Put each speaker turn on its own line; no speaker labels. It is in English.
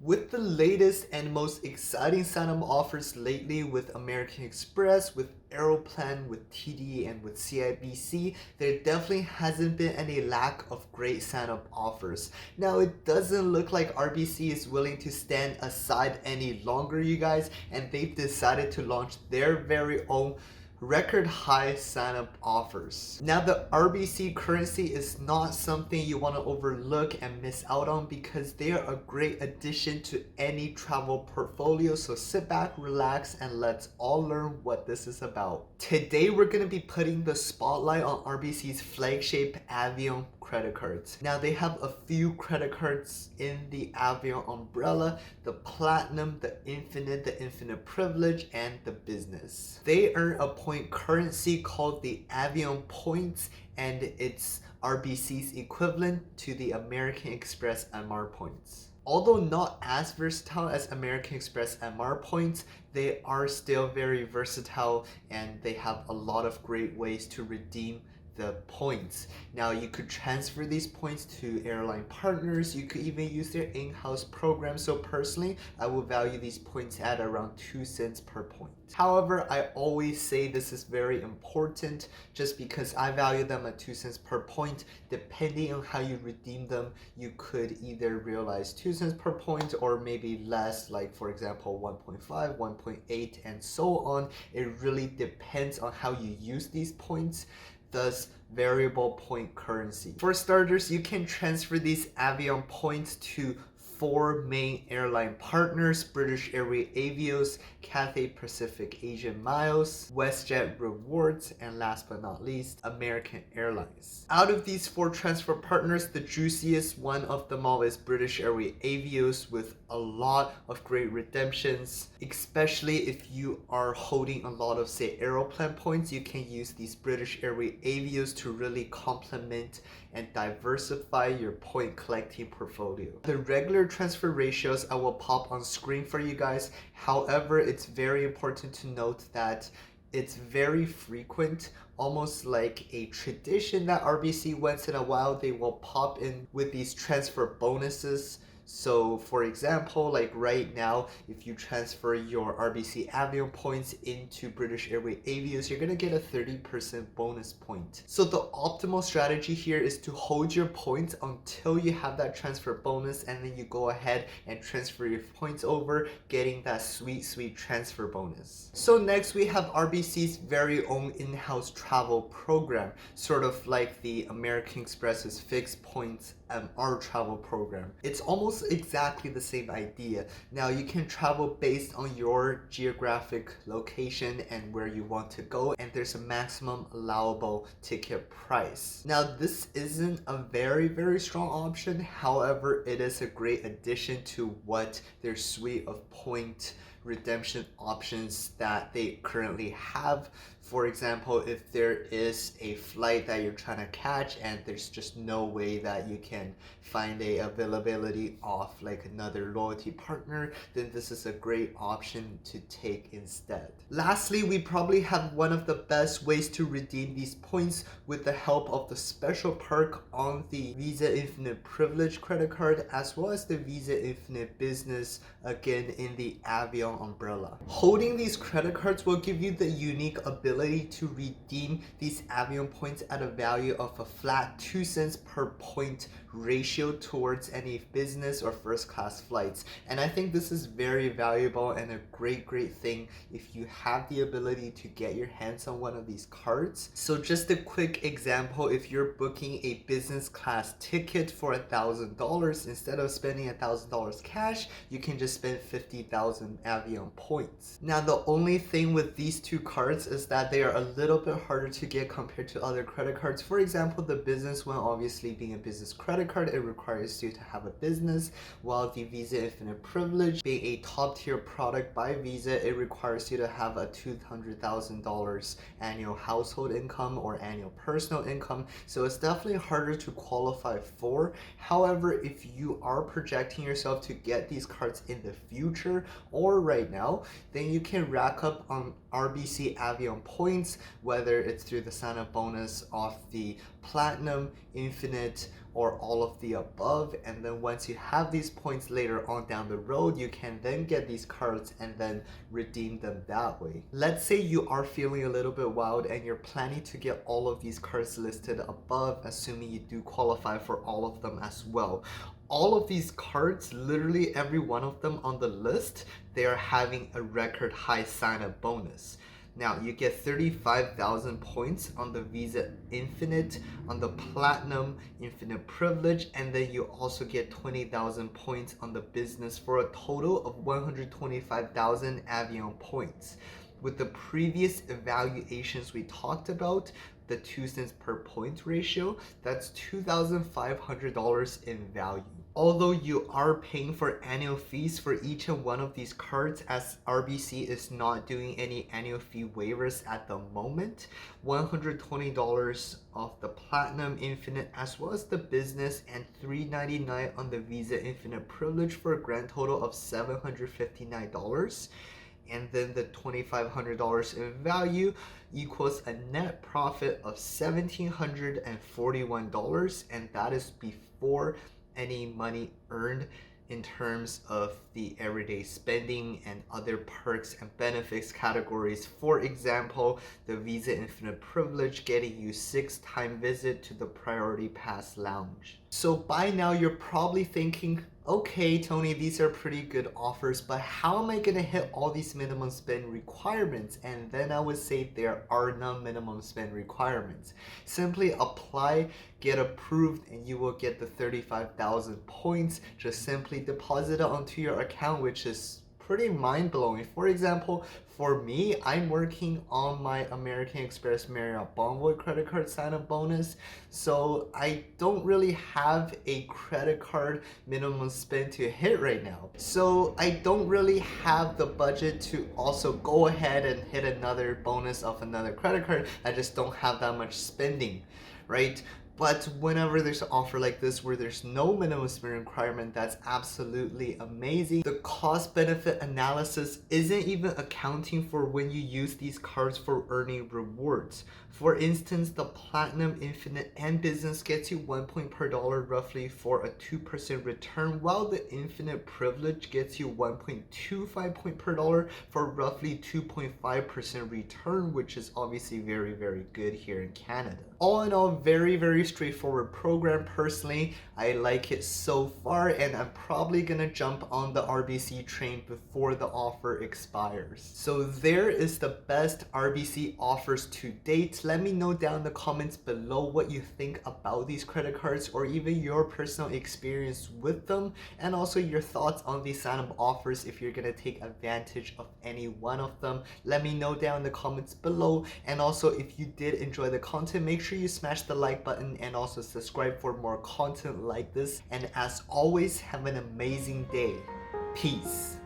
With the latest and most exciting sign-up offers lately with American Express, with Aeroplan, with TD, and with CIBC, there definitely hasn't been any lack of great sign-up offers. Now, it doesn't look like RBC is willing to stand aside any longer, you guys, and they've decided to launch their very own record high sign-up offers. Now, the RBC currency is not something you want to overlook and miss out on because they are a great addition to any travel portfolio. So sit back, relax, and let's all learn what this is about. Today, we're going to be putting the spotlight on RBC's flagship Avion credit cards. Now, they have a few credit cards in the Avion umbrella: the Platinum, the Infinite Privilege, and the Business. They earn a point currency called the Avion Points, and it's RBC's equivalent to the American Express MR Points. Although not as versatile as American Express MR Points, they are still very versatile and they have a lot of great ways to redeem the points. Now, you could transfer these points to airline partners. You could even use their in-house program. So personally, I would value these points at around 2 cents per point. However, I always say this is very important just because I value them at 2 cents per point. Depending on how you redeem them, you could either realize 2 cents per point or maybe less, like for example 1.5, 1.8, and so on. It really depends on how you use these points. Thus, variable point currency. For starters, you can transfer these Avion points to 4 main airline partners: British Airways Avios, Cathay Pacific Asian Miles, WestJet Rewards, and last but not least, American Airlines. Out of these 4 transfer partners, the juiciest one of them all is British Airways Avios, with a lot of great redemptions. Especially if you are holding a lot of, say, Aeroplan points, you can use these British Airways Avios to really complement and diversify your point collecting portfolio. The regular transfer ratios I will pop on screen for you guys. However, it's very important to note that it's very frequent, almost like a tradition that RBC once in a while they will pop in with these transfer bonuses. So for example, like right now, if you transfer your RBC Avion points into British Airways Avios, you're gonna get a 30% bonus point. So the optimal strategy here is to hold your points until you have that transfer bonus, and then you go ahead and transfer your points over, getting that sweet transfer bonus. So next we have RBC's very own in-house travel program, sort of like the American Express's fixed points MR travel program. It's almost exactly the same idea. Now, you can travel based on your geographic location and where you want to go, and there's a maximum allowable ticket price. Now, this isn't a very strong option. However, it is a great addition to what their suite of point redemption options that they currently have. For example, if there is a flight that you're trying to catch and there's just no way that you can find a availability off like another loyalty partner, then this is a great option to take instead. Lastly, we probably have one of the best ways to redeem these points with the help of the special perk on the Visa Infinite Privilege credit card, as well as the Visa Infinite Business, again in the Avion umbrella. Holding these credit cards will give you the unique ability to redeem these Avion points at a value of a flat 2 cents per point ratio towards any business or first class flights. And I think this is very valuable and a great thing if you have the ability to get your hands on one of these cards. So just a quick example, if you're booking a business class ticket for $1,000, instead of spending $1,000 cash, you can just spend 50,000 Avion points. Now, the only thing with these 2 cards is that they are a little bit harder to get compared to other credit cards. For example, the business one, obviously being a business credit card, it requires you to have a business, while the Visa Infinite Privilege, being a top tier product by Visa, it requires you to have a $200,000 annual household income or annual personal income. So it's definitely harder to qualify for. However, if you are projecting yourself to get these cards in the future or right now, then you can rack up on RBC Avion points, whether it's through the sign-up bonus of the Platinum, Infinite, or all of the above, and then once you have these points later on down the road, you can then get these cards and then redeem them that way. Let's say you are feeling a little bit wild and you're planning to get all of these cards listed above, assuming you do qualify for all of them as well. All of these cards, literally every one of them on the list, they are having a record high sign-up bonus. Now, you get 35,000 points on the Visa Infinite, on the Platinum Infinite Privilege, and then you also get 20,000 points on the Business for a total of 125,000 Avion points. With the previous evaluations we talked about, the 2 cents per point ratio, that's $2,500 in value. Although you are paying for annual fees for each and one of these cards, as RBC is not doing any annual fee waivers at the moment, $120 off the Platinum Infinite as well as the Business, and $399 on the Visa Infinite Privilege for a grand total of $759. And then the $2,500 in value equals a net profit of $1,741, and that is before any money earned in terms of the everyday spending and other perks and benefits categories. For example, the Visa Infinite Privilege getting you 6-time visit to the Priority Pass Lounge. So by now you're probably thinking, okay, Tony, these are pretty good offers, but how am I gonna hit all these minimum spend requirements? And then I would say there are no minimum spend requirements. Simply apply, get approved, and you will get the 35,000 points. Just simply deposit it onto your account, which is pretty mind-blowing. For example, for me, I'm working on my American Express Marriott Bonvoy credit card sign-up bonus, so I don't really have a credit card minimum spend to hit right now. So I don't really have the budget to also go ahead and hit another bonus of another credit card. I just don't have that much spending, right? But whenever there's an offer like this where there's no minimum spend requirement, that's absolutely amazing. The cost benefit analysis isn't even accounting for when you use these cards for earning rewards. For instance, the Platinum Infinite and Business gets you 1 point per dollar roughly for a 2% return, while the Infinite Privilege gets you 1.25 point per dollar for roughly 2.5% return, which is obviously very, very good here in Canada. All in all, very, very straightforward program. Personally, I like it so far, and I'm probably gonna jump on the RBC train before the offer expires. So there is the best RBC offers to date. Let me know down in the comments below what you think about these credit cards, or even your personal experience with them, and also your thoughts on these sign-up offers if you're gonna take advantage of any one of them. Let me know down in the comments below. And also, if you did enjoy the content, make sure you smash the like button and also subscribe for more content like this. And as always, have an amazing day. Peace.